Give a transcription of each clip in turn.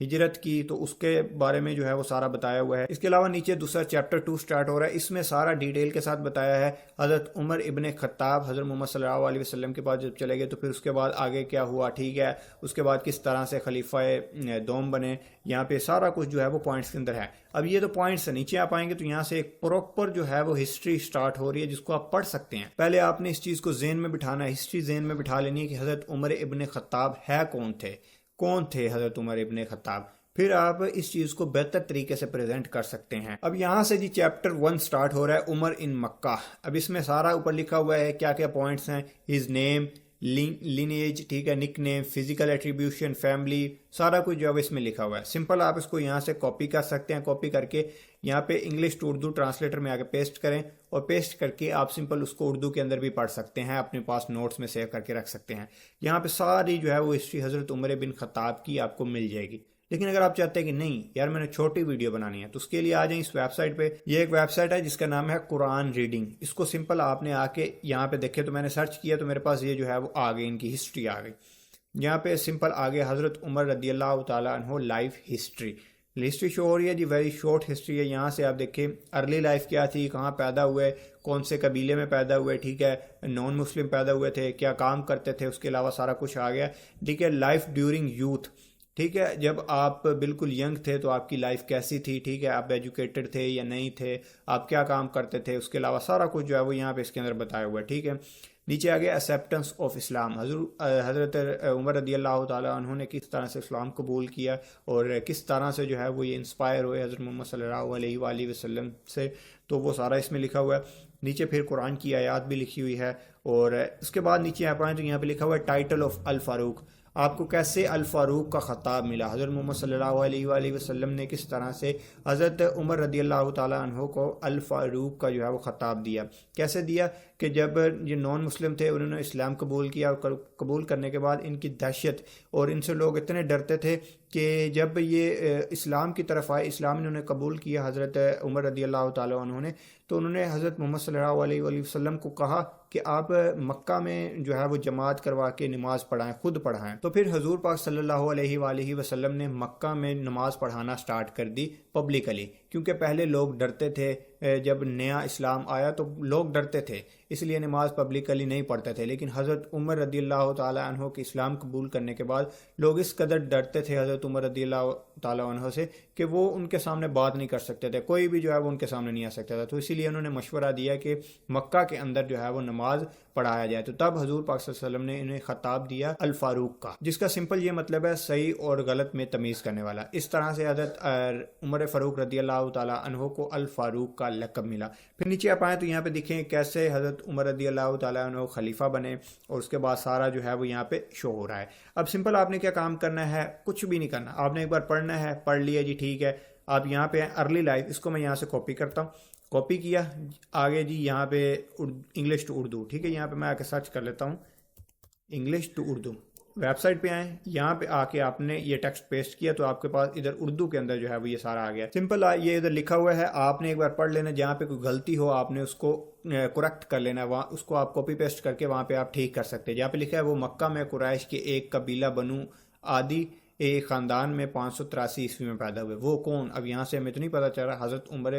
ہجرت کی، تو اس کے بارے میں جو ہے وہ سارا بتایا ہوا ہے۔ اس کے علاوہ نیچے دوسرا چیپٹر 2 سٹارٹ ہو رہا ہے، اس میں سارا ڈیٹیل کے ساتھ بتایا ہے حضرت عمر ابن خطاب حضرت محمد صلی اللہ علیہ وسلم کے پاس جب چلے گئے تو پھر اس کے بعد آگے کیا ہوا، ٹھیک ہے، اس کے بعد کس طرح سے خلیفہ دوم بنے، یہاں پہ سارا کچھ جو ہے وہ پوائنٹس کے اندر ہے۔ اب یہ تو پوائنٹس ہیں، نیچے آپ آئیں گے تو یہاں سے ایک پراپر جو ہے وہ ہسٹری سٹارٹ ہو رہی ہے جس کو آپ پڑھ سکتے ہیں۔ پہلے آپ نے اس چیز کو ذہن میں بٹھانا ہے، ہسٹری ذہن میں بٹھا لینی ہے کہ حضرت عمر ابن خطاب ہے کون تھے حضرت عمر ابن خطاب، پھر آپ اس چیز کو بہتر طریقے سے پریزنٹ کر سکتے ہیں۔ اب یہاں سے جی چیپٹر 1 سٹارٹ ہو رہا ہے، عمر ان مکہ۔ اب اس میں سارا اوپر لکھا ہوا ہے کیا کیا پوائنٹس ہیں، ہز نیم، لینیج، ٹھیک ہے، نک نیم، فزیکل ایٹریبیوشن، فیملی، سارا کچھ جو ہے اس میں لکھا ہوا ہے۔ سمپل آپ اس کو یہاں سے کاپی کر سکتے ہیں، کاپی کر کے یہاں پہ انگلش ٹو اردو ٹرانسلیٹر میں آ کے پیسٹ کریں، اور پیسٹ کر کے آپ سمپل اس کو اردو کے اندر بھی پڑھ سکتے ہیں، اپنے پاس نوٹس میں سیو کر کے رکھ سکتے ہیں۔ یہاں پہ ساری جو ہے وہ ہسٹری حضرت عمر بن خطاب کی آپ کو مل جائے گی۔ لیکن اگر آپ چاہتے ہیں کہ نہیں یار میں نے چھوٹی ویڈیو بنانی ہے تو اس کے لیے آ جائیں اس ویب سائٹ پہ۔ یہ ایک ویب سائٹ ہے جس کا نام ہے قرآن ریڈنگ۔ اس کو سمپل آپ نے آ کے یہاں پہ دیکھے تو میں نے سرچ کیا تو میرے پاس یہ جو ہے وہ آ گئی، ان کی ہسٹری آ گئی۔ یہاں پہ سمپل آگے حضرت عمر رضی اللہ تعالیٰ عنہ لائف ہسٹری شو ہو رہی ہے جی، ویری شارٹ ہسٹری ہے۔ یہاں سے آپ دیکھیں ارلی لائف کیا تھی، کہاں پیدا ہوئے، کون سے قبیلے میں پیدا ہوئے، ٹھیک ہے، نان مسلم پیدا ہوئے تھے، کیا کام کرتے تھے، اس کے علاوہ سارا کچھ آ گیا، ٹھیک ہے۔ لائف ڈیورنگ یوتھ، ٹھیک ہے، جب آپ بالکل ینگ تھے تو آپ کی لائف کیسی تھی، ٹھیک ہے، آپ ایجوکیٹڈ تھے یا نہیں تھے، آپ کیا کام کرتے تھے، اس کے علاوہ سارا کچھ جو ہے وہ یہاں پہ اس کے اندر بتایا ہوا ہے، ٹھیک ہے۔ نیچے آگے ایکسیپٹنس آف اسلام، حضرت عمر رضی اللہ تعالیٰ عنہ نے کس طرح سے اسلام قبول کیا اور کس طرح سے جو ہے وہ یہ انسپائر ہوئے حضرت محمد صلی اللہ علیہ وآلہ وسلم سے، تو وہ سارا اس میں لکھا ہوا ہے۔ نیچے پھر قرآن کی آیات بھی لکھی ہوئی ہے، اور اس کے بعد نیچے آپ آئیں تو یہاں پہ لکھا ہوا ہے ٹائٹل آف الفاروق، آپ کو کیسے الفاروق کا خطاب ملا، حضرت محمد صلی اللہ علیہ وآلہ وسلم نے کس طرح سے حضرت عمر رضی اللہ تعالیٰ عنہ کو الفاروق کا جو ہے وہ خطاب دیا۔ کیسے دیا کہ جب یہ نان مسلم تھے انہوں نے اسلام قبول کیا، اور قبول کرنے کے بعد ان کی دہشت اور ان سے لوگ اتنے ڈرتے تھے کہ جب یہ اسلام کی طرف آئے، اسلام انہوں نے قبول کیا حضرت عمر رضی اللہ تعالیٰ عنہ نے، تو انہوں نے حضرت محمد صلی اللہ علیہ وآلہ وسلم کو کہا کہ آپ مکہ میں جو ہے وہ جماعت کروا کے نماز پڑھائیں، خود پڑھائیں۔ تو پھر حضور پاک صلی اللہ علیہ وآلہ وسلم نے مکہ میں نماز پڑھانا سٹارٹ کر دی پبلکلی، کیونکہ پہلے لوگ ڈرتے تھے، جب نیا اسلام آیا تو لوگ ڈرتے تھے، اس لیے نماز پبلکلی نہیں پڑھتے تھے۔ لیکن حضرت عمر رضی اللہ تعالیٰ عنہ کے اسلام قبول کرنے کے بعد لوگ اس قدر ڈرتے تھے حضرت عمر رضی اللہ تعالیٰ عنہ سے کہ وہ ان کے سامنے بات نہیں کر سکتے تھے، کوئی بھی جو ہے وہ ان کے سامنے نہیں آ سکتا تھا۔ تو اسی لیے انہوں نے مشورہ دیا کہ مکہ کے اندر جو ہے وہ نماز پڑھایا جائے، تو تب حضور پاک صلی اللہ علیہ وسلم نے انہیں خطاب دیا الفاروق کا، جس کا سمپل یہ مطلب ہے صحیح اور غلط میں تمیز کرنے والا۔ اس طرح سے حضرت عمر فاروق رضی اللہ تعالیٰ عنہ کو الفاروق کا لقب ملا۔ پھر نیچے آپ آئیں تو یہاں پہ دیکھیں کیسے حضرت عمر رضی اللہ تعالیٰ عنہ خلیفہ بنے، اور اس کے بعد سارا جو ہے وہ یہاں پہ شو ہو رہا ہے۔ اب سمپل آپ نے کیا کام کرنا ہے، کچھ بھی نہیں کرنا، آپ نے ایک بار پڑھنا ہے، پڑھ لیا جی، ٹھیک ہے۔ آپ یہاں پہ ارلی لائف، اس کو میں یہاں سے کاپی کرتا ہوں، کاپی کیا آگے جی یہاں پہ انگلش ٹو اردو، ٹھیک ہے، یہاں پہ میں آ کے سرچ کر لیتا ہوں English to Urdu, website پہ آئیں، یہاں پہ آ کے آپ نے یہ ٹیکسٹ پیسٹ کیا تو آپ کے پاس ادھر اردو کے اندر جو ہے وہ یہ سارا آ گیا۔ سمپل یہ ادھر لکھا ہوا ہے، آپ نے ایک بار پڑھ لینا، جہاں پہ کوئی غلطی ہو آپ نے اس کو کریکٹ کر لینا، وہاں اس کو آپ کاپی پیسٹ کر کے وہاں پہ آپ ٹھیک کر سکتے ہیں۔ جہاں پہ لکھا ہے وہ مکہ میں قریش کے ایک قبیلہ بنو عادی ایک خاندان میں 583 عیسوی میں پیدا ہوئے، وہ کون؟ اب یہاں سے ہمیں تو نہیں پتہ چل رہا، حضرت عمر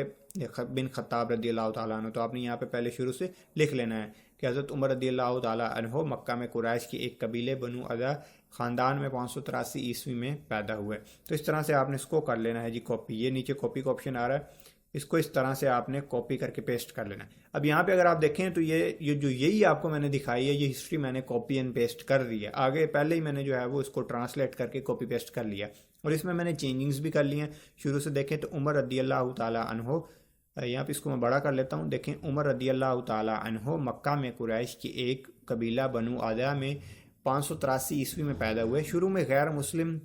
بن خطاب رضی اللہ تعالیٰ عنہ، تو آپ نے یہاں پہ پہلے شروع سے لکھ لینا ہے کہ حضرت عمر رضی اللہ تعالیٰ عنہ مکہ میں قریش کی ایک قبیلے بنو عدا خاندان میں 583 عیسوی میں پیدا ہوئے۔ تو اس طرح سے آپ نے اس کو کر لینا ہے جی کاپی، یہ نیچے کاپی کا آپشن آ رہا ہے، اس کو اس طرح سے آپ نے کاپی کر کے پیسٹ کر لینا ہے۔ اب یہاں پہ اگر آپ دیکھیں تو یہ جو یہی آپ کو میں نے دکھائی ہے، یہ ہسٹری میں نے کاپی اینڈ پیسٹ کر دی ہے، آگے پہلے ہی میں نے جو ہے وہ اس کو ٹرانسلیٹ کر کے کاپی پیسٹ کر لیا، اور اس میں نے چینجنگز بھی کر لی ہیں۔ شروع سے دیکھیں تو عمر رضی اللہ تعالیٰ عنہ، یہاں پہ اس کو میں بڑا کر لیتا ہوں، دیکھیں عمر رضی اللہ تعالیٰ عنہ مکہ میں قریش کی ایک قبیلہ بنو عدا میں 583 عیسوی میں پیدا ہوئے، شروع میں غیر مسلم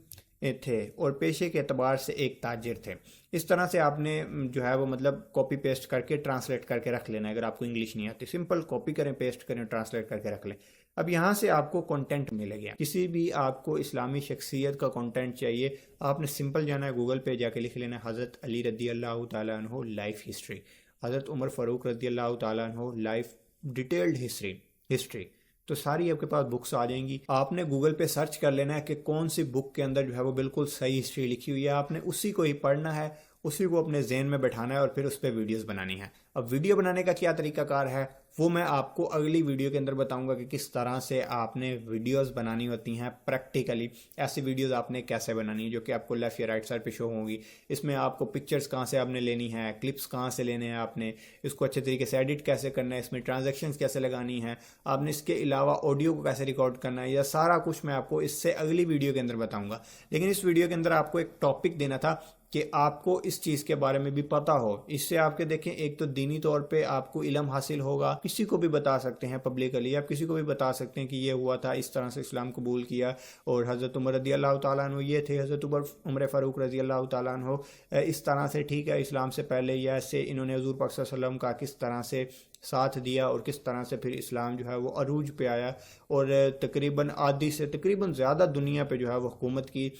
تھے اور پیشے کے اعتبار سے ایک تاجر تھے۔ اس طرح سے آپ نے جو ہے وہ مطلب کاپی پیسٹ کر کے ٹرانسلیٹ کر کے رکھ لینا ہے۔ اگر آپ کو انگلش نہیں آتی سمپل کاپی کریں، پیسٹ کریں، ٹرانسلیٹ کر کے رکھ لیں۔ اب یہاں سے آپ کو کنٹینٹ ملے گا، کسی بھی آپ کو اسلامی شخصیت کا کنٹینٹ چاہیے، آپ نے سمپل جانا ہے گوگل پہ جا کے لکھ لینا ہے حضرت علی رضی اللہ تعالیٰ عنہ لائف ہسٹری، حضرت عمر فاروق رضی اللہ تعالیٰ عنہ لائف ڈیٹیلڈ ہسٹری، تو ساری آپ کے پاس بکس آ جائیں گی. آپ نے گوگل پہ سرچ کر لینا ہے کہ کون سی بک کے اندر جو ہے وہ بالکل صحیح ہسٹری لکھی ہوئی ہے. آپ نے اسی کو ہی پڑھنا ہے, اسی کو اپنے ذہن میں بیٹھانا ہے اور پھر اس پہ ویڈیوز بنانی ہے. اب ویڈیو بنانے کا کیا طریقہ کار ہے وہ میں آپ کو اگلی ویڈیو کے اندر بتاؤں گا کہ کس طرح سے آپ نے ویڈیوز بنانی ہوتی ہیں پریکٹیکلی. ایسی ویڈیوز آپ نے کیسے بنانی ہے جو کہ آپ کو لیفٹ یا رائٹ سائڈ پہ شو ہوں گی. اس میں آپ کو پکچرز کہاں سے آپ نے لینی ہے, کلپس کہاں سے لینے ہیں, آپ نے اس کو اچھے طریقے سے ایڈٹ کیسے کرنا ہے, اس میں ٹرانزیکشنز کیسے لگانی ہے, آپ نے اس کے علاوہ آڈیو کو کیسے ریکارڈ کرنا ہے, یہ سارا کچھ میں آپ کو اس سے اگلی ویڈیو کے اندر بتاؤں گا. لیکن اس ویڈیو کے اندر آپ کو ایک ٹاپک دینا تھا کہ آپ کو اس چیز کے بارے میں بھی پتہ ہو. اس سے آپ کے دیکھیں ایک تو دینی طور پہ آپ کو علم حاصل ہوگا, کسی کو بھی بتا سکتے ہیں پبلکلی, آپ کسی کو بھی بتا سکتے ہیں کہ یہ ہوا تھا, اس طرح سے اسلام قبول کیا, اور حضرت عمر رضی اللہ تعالیٰ عنہ یہ تھے, حضرت عمر فاروق رضی اللہ تعالیٰ عنہ اس طرح سے, ٹھیک ہے, اسلام سے پہلے یا ایسے انہوں نے حضور پاک صلی اللہ علیہ وسلم کا کس طرح سے ساتھ دیا اور کس طرح سے پھر اسلام جو ہے وہ عروج پہ آیا اور تقریباً آدھی سے تقریباً زیادہ دنیا پہ جو ہے وہ حکومت کی.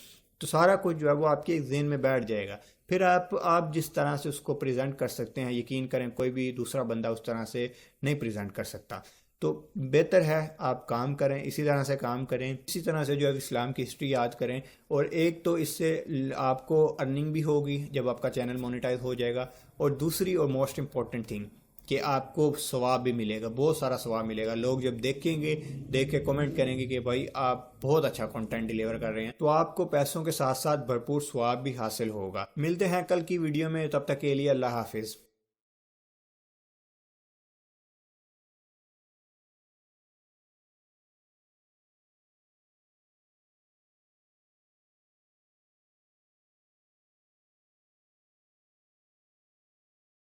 تو سارا کچھ جو ہے وہ آپ کے ذہن میں بیٹھ جائے گا. پھر آپ جس طرح سے اس کو پریزنٹ کر سکتے ہیں, یقین کریں کوئی بھی دوسرا بندہ اس طرح سے نہیں پریزنٹ کر سکتا. تو بہتر ہے آپ کام کریں, اسی طرح سے کام کریں, اسی طرح سے جو ہے اسلام کی ہسٹری یاد کریں. اور ایک تو اس سے آپ کو ارننگ بھی ہوگی جب آپ کا چینل مونیٹائز ہو جائے گا, اور دوسری اور موسٹ امپورٹنٹ تھنگ کہ آپ کو ثواب بھی ملے گا, بہت سارا ثواب ملے گا. لوگ جب دیکھیں گے, دیکھ کے کمنٹ کریں گے کہ بھائی آپ بہت اچھا کنٹینٹ ڈیلیور کر رہے ہیں, تو آپ کو پیسوں کے ساتھ ساتھ بھرپور ثواب بھی حاصل ہوگا. ملتے ہیں کل کی ویڈیو میں, تب تک کے لیے اللہ حافظ.